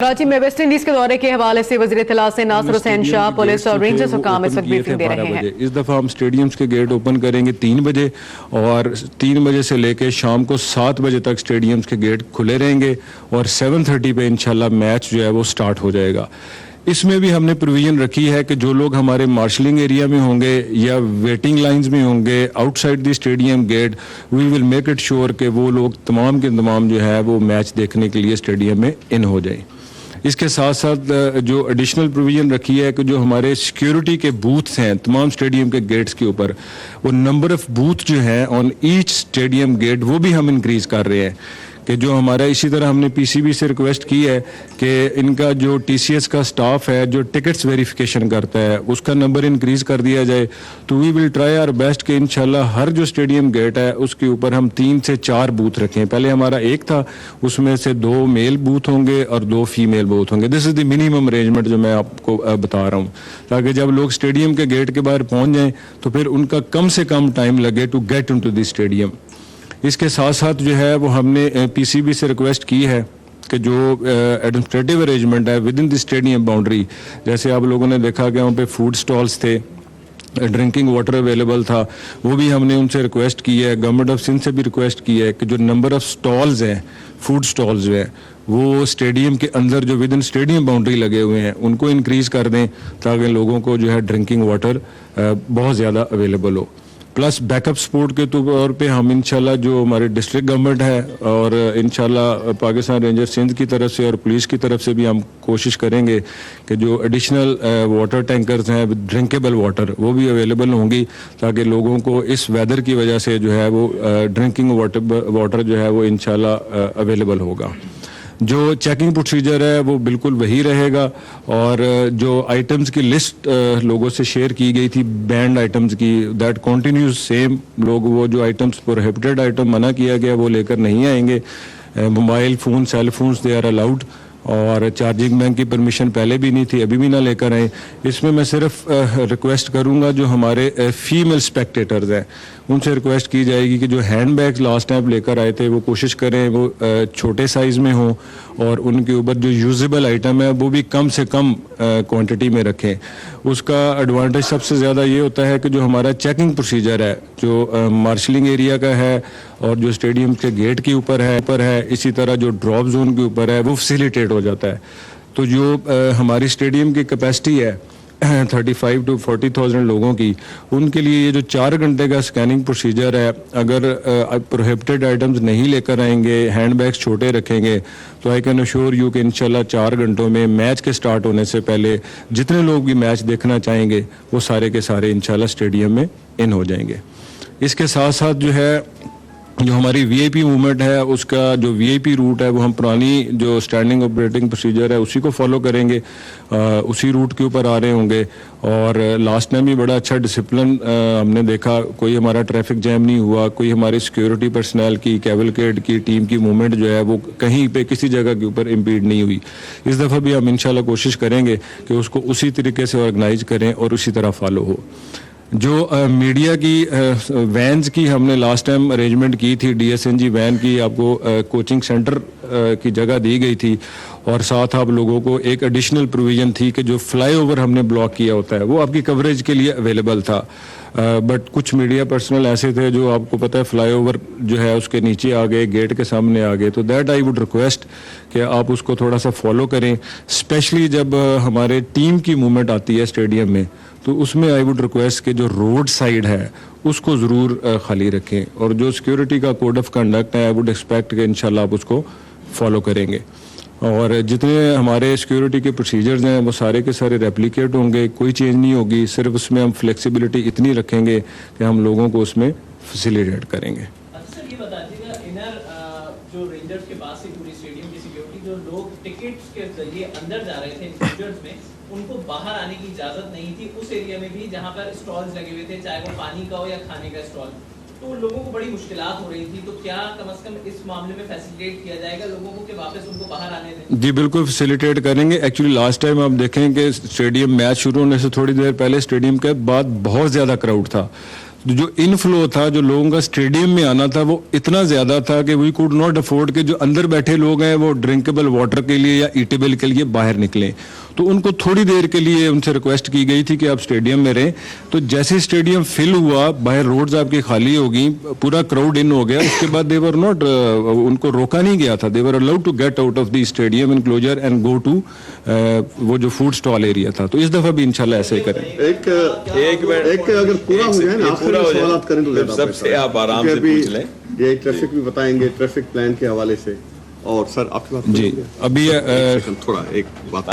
कराची में West Indies के दौरे के हवाले से वज़ीर इत्तला से नासिर हुसैन शाह पुलिस और रेंजर्स हुकाम इस वक्त ब्रीफिंग दे रहे हैं। इस दफ़ा हम स्टेडियम्स के गेट ओपन करेंगे 3 बजे और 3 बजे से लेकर शाम को 7 बजे तक स्टेडियम्स के गेट खुले रहेंगे और 7:30 पे इंशाल्लाह मैच जो है वो स्टार्ट हो जाएगा। इसमें भी हमने प्रोविजन रखी है कि जो लोग हमारे मार्शलिंग एरिया में होंगे या वेटिंग लाइंस में होंगे outside the stadium gate, we will make it sure कि वो लोग तमाम के तमाम जो है वो मैच देखने के लिए स्टेडियम में इन हो जाए। इसके साथ साथ जो एडिशनल प्रोविजन रखी है कि जो हमारे सिक्योरिटी के बूथ्स हैं तमाम स्टेडियम के गेट्स के ऊपर, वो नंबर ऑफ बूथ जो हैं ऑन ईच स्टेडियम गेट वो भी हम इंक्रीज कर रहे हैं कि जो हमारा, इसी तरह हमने पीसीबी से रिक्वेस्ट की है कि इनका जो टीसीएस का स्टाफ है जो टिकट्स वेरिफिकेशन करता है उसका नंबर इंक्रीज कर दिया जाए। तो we will try our best कि इंशाल्लाह हर जो स्टेडियम गेट है उसके ऊपर हम 3 से 4 बूथ रखें। पहले हमारा एक था, उसमें से 2 मेल बूथ होंगे और 2 फीमेल बूथ होंगे। This is the minimum arrangement जो मैं आपको बता रहा हूँ, ताकि जब लोग स्टेडियम के गेट के बाहर पहुँच जाएँ तो फिर उनका कम से कम टाइम लगे to get into the stadium. इसके साथ साथ जो है वो हमने पीसीबी से रिक्वेस्ट की है कि जो एडमिनिस्ट्रेटिव अरेंजमेंट है with in the stadium boundary, जैसे आप लोगों ने देखा कि वहाँ पे फूड स्टॉल्स थे, ड्रिंकिंग वाटर अवेलेबल था, वो भी हमने उनसे रिक्वेस्ट की है। गवर्नमेंट ऑफ सिंध से भी रिक्वेस्ट की है कि जो नंबर ऑफ स्टॉल्स हैं, फूड स्टॉल्स जो हैं, वो स्टेडियम के अंदर जो विद इन स्टेडियम बाउंड्री लगे हुए हैं उनको इंक्रीज़ कर दें ताकि लोगों को जो है ड्रिंकिंग वाटर बहुत ज़्यादा अवेलेबल हो। प्लस बैकअप सपोर्ट के तौर पे हम इंशाल्लाह जो हमारे डिस्ट्रिक्ट गवर्नमेंट है और इंशाल्लाह पाकिस्तान रेंजर सिंध की तरफ से और पुलिस की तरफ से भी हम कोशिश करेंगे कि जो एडिशनल वाटर टैंकर्स हैं विद ड्रिंकेबल वाटर वो भी अवेलेबल होंगी ताकि लोगों को इस वेदर की वजह से जो है वो ड्रिंकिंग वाटर जो है वो इंशाल्लाह अवेलेबल होगा। जो चेकिंग प्रोसीजर है वो बिल्कुल वही रहेगा और जो आइटम्स की लिस्ट लोगों से शेयर की गई थी बैंड आइटम्स की, दैट कंटिन्यूज सेम। लोग वो जो आइटम्स प्रोहिबिटेड आइटम मना किया गया वो लेकर नहीं आएंगे। Mobile phone, cell phones they are allowed और चार्जिंग बैंक की परमिशन पहले भी नहीं थी, अभी भी ना लेकर आए। इसमें मैं सिर्फ रिक्वेस्ट करूंगा जो हमारे फीमेल स्पेक्टेटर्स हैं उनसे रिक्वेस्ट की जाएगी कि जो हैंड बैग्स लास्ट टाइम लेकर आए थे वो कोशिश करें वो छोटे साइज़ में हों और उनके ऊपर जो यूजेबल आइटम है वो भी कम से कम क्वांटिटी में रखें। उसका एडवांटेज सबसे ज़्यादा ये होता है कि जो हमारा चेकिंग प्रोसीजर है जो मार्शलिंग एरिया का है और जो स्टेडियम के गेट के ऊपर है, इसी तरह जो ड्रॉप जोन के ऊपर है वो फैसिलिटेट हो जाता है। तो जो हमारी स्टेडियम की कैपेसिटी है 35 to 40,000 लोगों की, उनके लिए ये जो 4 घंटे का स्कैनिंग प्रोसीजर है, अगर प्रोहिबिटेड आइटम्स नहीं लेकर आएंगे, हैंड बैग्स छोटे रखेंगे, तो आई कैन अश्योर यू कि इंशाल्लाह 4 घंटों में मैच के स्टार्ट होने से पहले जितने लोग भी मैच देखना चाहेंगे वो सारे के सारे इंशाल्लाह स्टेडियम में इन हो जाएंगे। इसके साथ साथ जो है जो हमारी वीआईपी मूवमेंट है उसका जो वीआईपी रूट है वो हम पुरानी जो स्टैंडिंग ऑपरेटिंग प्रोसीजर है उसी को फॉलो करेंगे, उसी रूट के ऊपर आ रहे होंगे। और लास्ट टाइम भी बड़ा अच्छा डिसिप्लिन हमने देखा, कोई हमारा ट्रैफिक जैम नहीं हुआ, कोई हमारी सिक्योरिटी पर्सनल की कैवलकेड की टीम की मूवमेंट जो है वो कहीं पे किसी जगह के ऊपर इम्पीड नहीं हुई। इस दफ़ा भी हम इंशाल्लाह कोशिश करेंगे कि उसको उसी तरीके से ऑर्गेनाइज करें और उसी तरह फॉलो हो। जो मीडिया की वैन्स की हमने लास्ट टाइम अरेंजमेंट की थी, डीएसएनजी वैन की आपको कोचिंग सेंटर की जगह दी गई थी और साथ आप लोगों को एक एडिशनल प्रोविज़न थी कि जो फ्लाईओवर हमने ब्लॉक किया होता है वो आपकी कवरेज के लिए अवेलेबल था। बट कुछ मीडिया पर्सनल ऐसे थे जो आपको पता है फ्लाईओवर जो है उसके नीचे आ गए, गेट के सामने आ गए। तो दैट आई वुड रिक्वेस्ट कि आप उसको थोड़ा सा फॉलो करें, स्पेशली जब हमारे टीम की मूवमेंट आती है स्टेडियम में तो उसमें आई वुड रिक्वेस्ट कि जो रोड साइड है उसको ज़रूर खाली रखें और जो सिक्योरिटी का कोड ऑफ कंडक्ट है आई वुड एक्सपेक्ट कि इंशाल्लाह आप उसको फॉलो करेंगे। और जितने हमारे सिक्योरिटी के प्रोसीजर्स हैं वो सारे के सारे रेप्लिकेट होंगे, कोई चेंज नहीं होगी, सिर्फ उसमें हम फ्लेक्सिबिलिटी इतनी रखेंगे कि हम लोगों को उसमें फैसिलिटेट करेंगे। सर ये बताइएगा, इनर जो रेंजर्स के पास से पूरी स्टेडियम की सिक्योरिटी, जो लोग टिकट्स के जरिए अंदर जा रहे थे इंक्लूजर्स में, उनको बाहर आने की इजाजत नहीं थी उस एरिया में भी जहां पर स्टॉल्स लगे हुए थे, चाहे वो पानी का हो या खाने का स्टॉल, तो लोगों को बड़ी मुश्किलात हो रही थी। तो क्या कम से कम इस मामले में फैसिलिटेट किया जाएगा लोगों को कि वापस उनको बाहर आने दें? जी बिल्कुल फैसिलिटेट करेंगे। एक्चुअली लास्ट टाइम आप देखें कि स्टेडियम मैच शुरू होने से थोड़ी देर पहले स्टेडियम के बाद बहुत ज़्यादा क्राउड था, जो इनफ्लो था, जो लोगों का स्टेडियम में आना था, वो इतना ज्यादा था कि वी कुड नॉट अफोर्ड कि जो अंदर बैठे लोग हैं वो ड्रिंकेबल वाटर के लिए या ईटेबल के लिए बाहर निकलें। तो उनको थोड़ी देर के लिए उनसे रिक्वेस्ट की गई थी कि आप स्टेडियम में रहें। तो जैसे स्टेडियम फिल हुआ, बाहर रोड्स आपकी खाली होगी, पूरा क्राउड इन हो गया, उसके बाद दे वर नॉट, उनको रोका नहीं गया था, they were allowed to get out of the stadium enclosure and go to वो जो फूड स्टॉल एरिया था। तो इस दफा भी इंशाल्लाह ऐसे ही करें। एक अगर पूरा हो जाए ना, पूरा सवाल करें तो सबसे आप आराम से पूछ लें। ये ट्रैफिक भी बताएंगे, ट्रैफिक प्लान के हवाले से। और सर आपकी बात जी अभी थोड़ा एक बात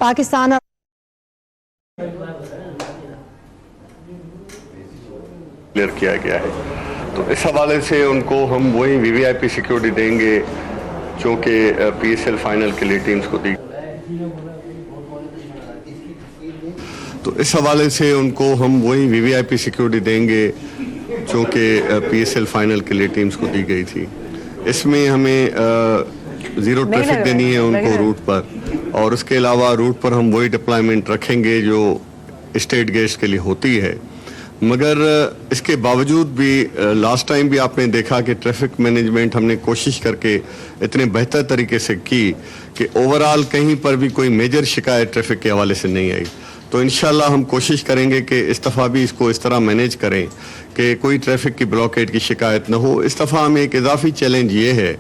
पाकिस्तान क्लियर किया गया है, तो इस हवाले से उनको हम वही वीवीआईपी सिक्योरिटी देंगे जो कि पीएसएल फाइनल के लिए टीम्स को दी। तो इस हवाले से उनको हम वही वीवीआईपी सिक्योरिटी देंगे जो कि पीएसएल फाइनल के लिए टीम्स को दी गई थी। इसमें हमें जीरो ट्रैफिक देनी है उनको रूट पर, और उसके अलावा रूट पर हम वही डिप्लॉयमेंट रखेंगे जो स्टेट गेट्स के लिए होती है। मगर इसके बावजूद भी लास्ट टाइम भी आपने देखा कि ट्रैफिक मैनेजमेंट हमने कोशिश करके इतने बेहतर तरीके से की कि ओवरऑल कहीं पर भी कोई मेजर शिकायत ट्रैफिक के हवाले से नहीं आई। तो इंशाल्लाह हम कोशिश करेंगे कि इस दफ़ा भी इसको इस तरह मैनेज करें कि कोई ट्रैफिक की ब्लॉकेट की शिकायत न हो। इस दफ़ा हमें एक इजाफी चैलेंज ये है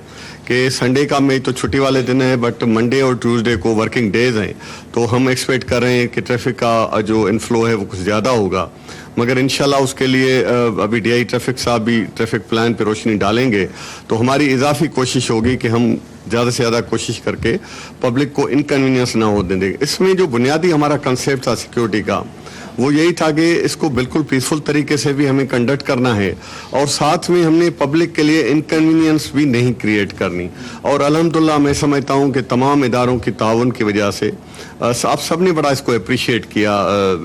कि संडे का मैच तो छुट्टी वाले दिन है, बट मंडे और ट्यूसडे को वर्किंग डेज हैं, तो हम एक्सपेक्ट कर रहे हैं कि ट्रैफिक का जो इनफ्लो है वो कुछ ज़्यादा होगा। मगर इंशाल्लाह उसके लिए अभी डीआई ट्रैफिक साहब भी ट्रैफिक प्लान पे रोशनी डालेंगे, तो हमारी इजाफी कोशिश होगी कि हम ज़्यादा से ज़्यादा कोशिश करके पब्लिक को इनकन्वीनियंस ना हो देंगे। इसमें जो बुनियादी हमारा कंसेप्ट था सिक्योरिटी का, वो यही था कि इसको बिल्कुल पीसफुल तरीके से भी हमें कंडक्ट करना है, और साथ में हमने पब्लिक के लिए इनकन्वीनियंस भी नहीं क्रिएट करनी। और अल्हम्दुलिल्लाह मैं समझता हूँ कि तमाम इदारों की ताउन की वजह से आप सब ने बड़ा इसको अप्रिशिएट किया,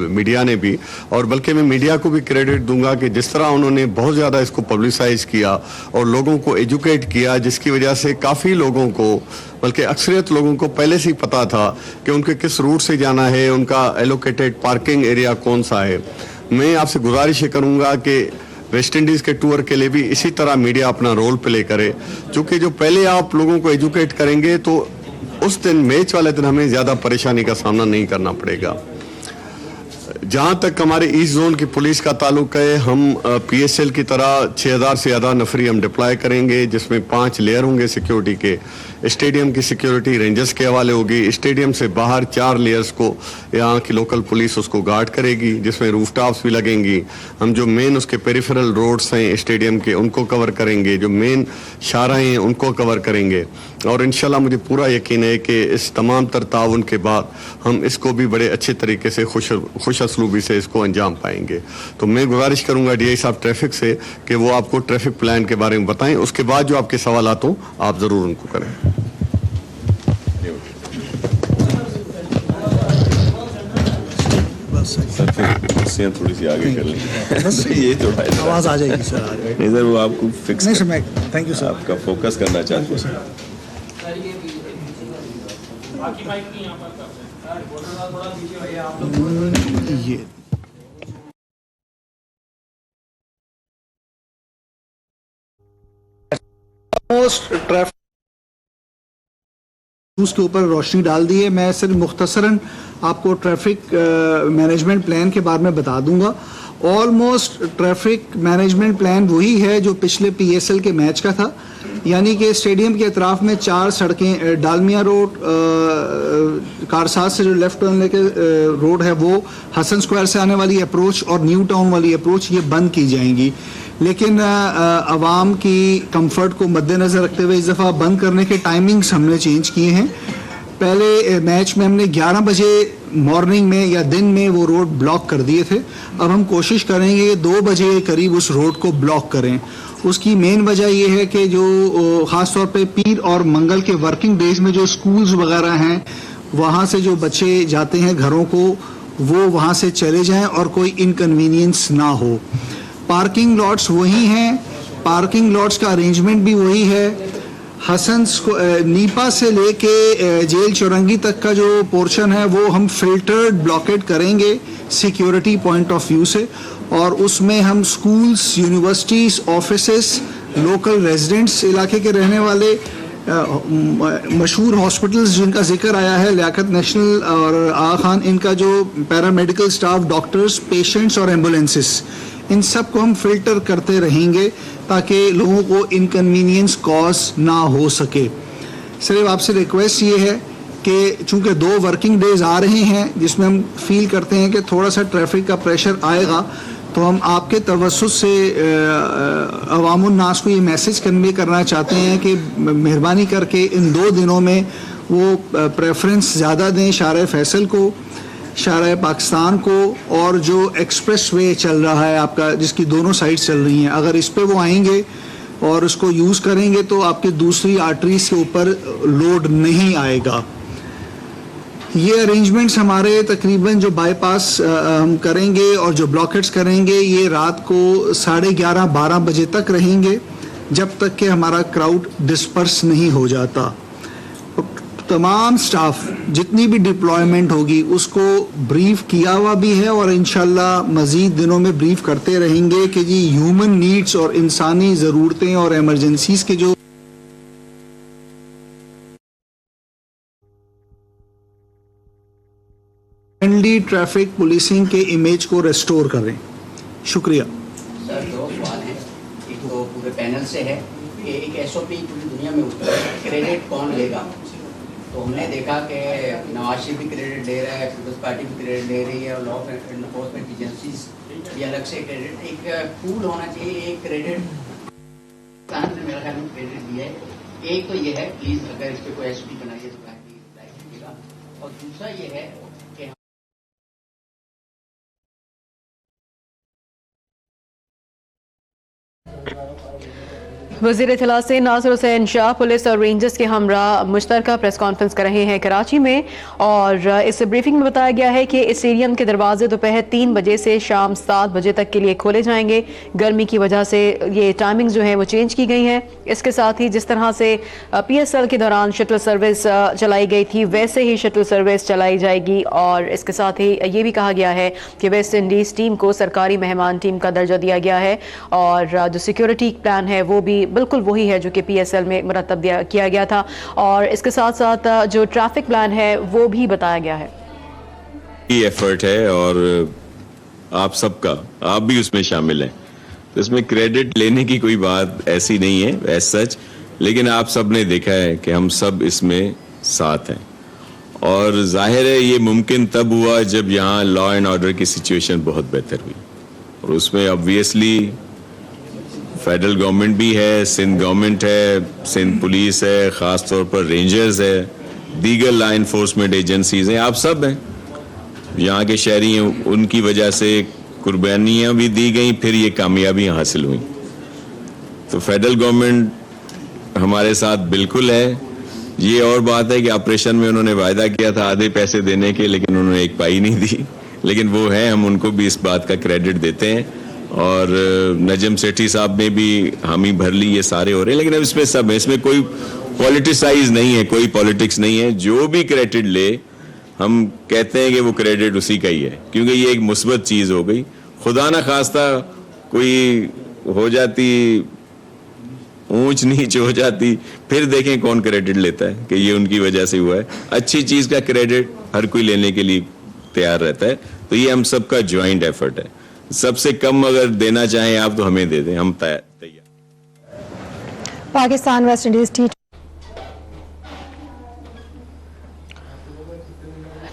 मीडिया ने भी, और बल्कि मैं मीडिया को भी क्रेडिट दूंगा कि जिस तरह उन्होंने बहुत ज़्यादा इसको पब्लिसाइज किया और लोगों को एजुकेट किया, जिसकी वजह से काफ़ी लोगों को, बल्कि अक्सरियत लोगों को पहले से ही पता था कि उनके किस रूट से जाना है, उनका एलोकेटेड पार्किंग एरिया कौन सा है। मैं आपसे गुजारिश करूँगा कि वेस्ट इंडीज़ के टूर के लिए भी इसी तरह मीडिया अपना रोल प्ले करे, क्योंकि जो पहले आप लोगों को एजुकेट करेंगे तो उस दिन मैच वाले दिन हमें ज़्यादा परेशानी का सामना नहीं करना पड़ेगा। जहाँ तक हमारे ईस्ट जोन की पुलिस का ताल्लुक है, हम पीएसएल की तरह 6000 से ज़्यादा नफरी हम डिप्लॉय करेंगे, जिसमें 5 लेयर होंगे सिक्योरिटी के। स्टेडियम की सिक्योरिटी रेंजर्स के हवाले होगी, स्टेडियम से बाहर 4 लेयर्स को यहाँ की लोकल पुलिस उसको गार्ड करेगी, जिसमें रूफटॉप्स भी लगेंगी। हम जो मेन उसके पेरिफेरल रोड्स हैं स्टेडियम के उनको कवर करेंगे, जो मेन शाहराहें हैं उनको कवर करेंगे, और इंशाल्लाह मुझे पूरा यकीन है कि इस तमाम तर ताउन के बाद हम इसको भी बड़े अच्छे तरीके से खुश असलूबी से इसको अंजाम पाएंगे। तो मैं गुजारिश करूंगा डीआई साहब ट्रैफिक से कि वो आपको ट्रैफिक प्लान के बारे में बताएं, उसके बाद जो आपके सवाल हो आप ज़रूर उनको करें। सर थोड़ी सी आगे कर लें। ये थोड़ा आवाज़ आ जाएगी सर, आ जाएगी। नहीं सर, वो आपको फिक्स नहीं सर, मैं थैंक यू सर, आपका फोकस करना चाहते हैं सर। ये ट्रैफिक उसके ऊपर रोशनी डाल दी है। मैं सिर्फ मुख्तसरन आपको ट्रैफिक मैनेजमेंट प्लान के बारे में बता दूंगा। ऑलमोस्ट ट्रैफिक मैनेजमेंट प्लान वही है जो पिछले पीएसएल के मैच का था, यानी कि स्टेडियम के अतराफ में 4 सड़कें, डालमिया रोड, कारसाज से जो लेफ्ट टर्न लेके रोड है वो, हसन स्क्वायर से आने वाली अप्रोच और न्यू टाउन वाली अप्रोच, ये बंद की जाएंगी। लेकिन आवाम की कंफर्ट को मद्देनज़र रखते हुए इस दफ़ा बंद करने के टाइमिंग्स हमने चेंज किए हैं। पहले मैच में हमने 11 बजे मॉर्निंग में या दिन में वो रोड ब्लॉक कर दिए थे। अब हम कोशिश करेंगे कि 2 बजे करीब उस रोड को ब्लॉक करें। उसकी मेन वजह ये है कि जो ख़ास तौर पे पीर और मंगल के वर्किंग डेज में जो स्कूल्स वगैरह हैं वहाँ से जो बच्चे जाते हैं घरों को, वो वहाँ से चले जाएं और कोई इनकन्वीनियंस ना हो। पार्किंग लॉट्स वही हैं, पार्किंग लॉट्स का अरेंजमेंट भी वही है। हसन्स को नीपा से लेके जेल चौरंगी तक का जो पोर्शन है वो हम फिल्टर्ड ब्लॉकेट करेंगे सिक्योरिटी पॉइंट ऑफ व्यू से, और उसमें हम schools, universities, offices, local residents, इलाके के रहने वाले मशहूर हॉस्पिटल्स जिनका जिक्र आया है, लियाकत नेशनल और आगा खान, इनका जो पैरामेडिकल स्टाफ, डॉक्टर्स, पेशेंट्स और एम्बुलेंसेस, इन सब को हम फिल्टर करते रहेंगे ताकि लोगों को इनकन्वीनियंस कॉज ना हो सके। सिर्फ आपसे रिक्वेस्ट ये है कि चूँकि 2 वर्किंग डेज आ रहे हैं जिसमें हम फील करते हैं कि थोड़ा सा ट्रैफिक का प्रेशर आएगा, तो हम आपके तवज्जुह से अवामुन नास को ये मैसेज कन्वे करना चाहते हैं कि मेहरबानी करके इन 2 दिनों में वो प्रेफरेंस ज़्यादा दें शार फैसल को, शार पाकिस्तान को, और जो एक्सप्रेस वे चल रहा है आपका जिसकी दोनों साइड्स चल रही हैं, अगर इस पे वो आएंगे और उसको यूज़ करेंगे तो आपकी दूसरी आर्टरीज के ऊपर लोड नहीं आएगा। ये अरेंजमेंट्स हमारे तकरीबन जो बाईपास हम करेंगे और जो ब्लॉकेट्स करेंगे ये रात को 11:30-12 बजे तक रहेंगे, जब तक कि हमारा क्राउड डिस्पर्स नहीं हो जाता। तमाम स्टाफ जितनी भी डिप्लॉयमेंट होगी उसको ब्रीफ किया हुआ भी है और इंशाल्लाह मज़ीद दिनों में ब्रीफ करते रहेंगे कि जी ह्यूमन नीड्स और इंसानी ज़रूरतें और एमरजेंसीज के जो फ्रेंडली ट्रैफिक पुलिसिंग के इमेज को रेस्टोर करें। शुक्रिया। सर 2 सवाल हैं, एक तो पूरे पैनल से है कि एक एसओपी पूरी दुनिया में होता है, क्रेडिट कौन लेगा? तो हमने देखा कि नवाज शरीफ भी क्रेडिट ले रहा है, पीपल्स पार्टी भी क्रेडिट ले रही है, और लॉ एनफोर्समेंट एजेंसीज भी अलग से क्रेडिट, एक पूल होना चाहिए, एक क्रेडिट मेरा ख्याल में क्रेडिट दिया है। एक तो ये है, प्लीज़ अगर इस पर कोई एसओपी बनाइए तो रिप्लाई कीजिएगा, और दूसरा ये है कि वज़ीर इत्तला से नासिर हुसैन शाह पुलिस और रेंजर्स के हमरा मुश्तरका प्रेस कॉन्फ्रेंस कर रहे हैं कराची में, और इस ब्रीफिंग में बताया गया है कि इस स्टेडियम के दरवाजे दोपहर 3 बजे से शाम 7 बजे तक के लिए खोले जाएंगे। गर्मी की वजह से ये टाइमिंग जो है वो चेंज की गई हैं। इसके साथ ही जिस तरह से PSL के दौरान शटल सर्विस चलाई गई थी वैसे ही शटल सर्विस चलाई जाएगी, और इसके साथ ही ये भी कहा गया है कि वेस्ट इंडीज़ टीम को सरकारी मेहमान टीम का दर्जा दिया गया है, और जो सिक्योरिटी प्लान है वो भी बिल्कुल वही है जो कि PSL में मुरतब किया गया था, और इसके साथ साथ जो ट्रैफिक प्लान है वो भी बताया गया है। ये एफर्ट है और आप सबका, आप भी उसमें शामिल हैं, तो इसमें क्रेडिट लेने की कोई बात ऐसी नहीं है एज सच, लेकिन आप सब ने देखा है कि हम सब इसमें साथ हैं, और जाहिर है ये मुमकिन तब हुआ जब यहाँ लॉ एंड ऑर्डर की सिचुएशन बहुत बेहतर हुई, और उसमें ऑब्वियसली फेडरल गवर्नमेंट भी है, सिंध गवर्नमेंट है, सिंध पुलिस है, ख़ास तौर पर रेंजर्स है, दीगर लॉ एनफोर्समेंट एजेंसीज हैं, आप सब हैं, यहाँ के शहरी हैं, उनकी वजह से कुर्बानियाँ भी दी गई, फिर ये कामयाबियाँ हासिल हुई। तो फेडरल गवर्नमेंट हमारे साथ बिल्कुल है। ये और बात है कि ऑपरेशन में उन्होंने वायदा किया था आधे पैसे देने के, लेकिन उन्होंने एक पाई नहीं दी, लेकिन वो है, हम उनको भी इस बात का क्रेडिट देते हैं, और नजम सेठी साहब ने भी हामी भर ली, ये सारे हो रहे हैं, लेकिन अब इसमें सब है, इसमें कोई पॉलिटिसाइज नहीं है, कोई पॉलिटिक्स नहीं है। जो भी क्रेडिट ले हम कहते हैं कि वो क्रेडिट उसी का ही है, क्योंकि ये एक मुस्बत चीज़ हो गई। खुदा ना खास्ता कोई हो जाती, ऊंच नीच हो जाती, फिर देखें कौन क्रेडिट लेता है कि ये उनकी वजह से हुआ है। अच्छी चीज़ का क्रेडिट हर कोई लेने के लिए तैयार रहता है, तो ये हम सबका ज्वाइंट एफर्ट है। सबसे कम अगर देना चाहें आप तो हमें दे दें, हम तैयार। पाकिस्तान वेस्ट इंडीज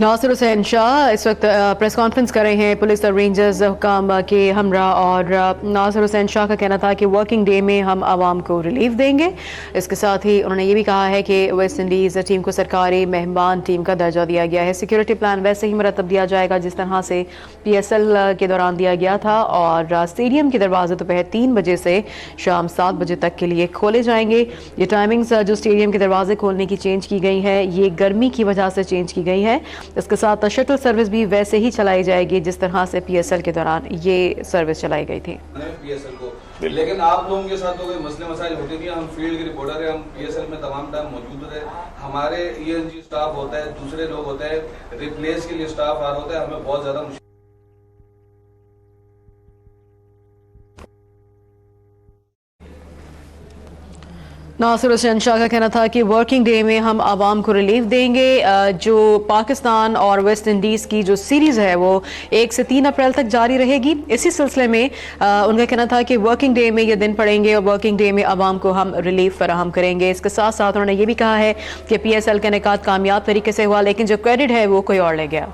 नासिर हुसैन शाह इस वक्त प्रेस कॉन्फ्रेंस कर रहे हैं पुलिस और रेंजर्स हुकाम के हमरा, और नासिर हुसैन शाह का कहना था कि वर्किंग डे में हम आवाम को रिलीफ देंगे। इसके साथ ही उन्होंने ये भी कहा है कि वेस्ट इंडीज़ टीम को सरकारी मेहमान टीम का दर्जा दिया गया है। सिक्योरिटी प्लान वैसे ही मरतब दिया जाएगा जिस तरह से PSL के दौरान दिया गया था, और स्टेडियम के दरवाजे दोपहर 3 बजे से शाम 7 बजे तक के लिए खोले जाएंगे। ये टाइमिंग्स जो स्टेडियम के दरवाजे खोलने की चेंज की गई है, ये गर्मी की वजह से चेंज की गई है। इसके साथ शटल सर्विस भी वैसे ही चलाई जाएगी जिस तरह से PSL के दौरान ये सर्विस चलाई गई थी। PSL को, लेकिन आप लोगों के साथ तो कोई मसले मसाइल होते नहीं। हम फील्ड के रिपोर्टर हैं, हम PSL में तमाम टाइम मौजूद रहे। हमारे ENG स्टाफ होता है, दूसरे लोग होते हैं, रिप्लेस के लिए स्टाफ आ रहा होता है, हमें बहुत ज्यादा नासिर हुसैन शाह का कहना था कि वर्किंग डे में हम आवाम को रिलीफ देंगे। जो पाकिस्तान और वेस्ट इंडीज़ की जो सीरीज़ है वो 1 से 3 अप्रैल तक जारी रहेगी। इसी सिलसिले में उनका कहना था कि वर्किंग डे में ये दिन पड़ेंगे और वर्किंग डे में आवाम को हम रिलीफ फराहम करेंगे। इसके साथ साथ उन्होंने ये भी कहा है कि PSL का इनेकाद कामयाब तरीके से हुआ, लेकिन जो क्रेडिट है वो कोई और ले गया।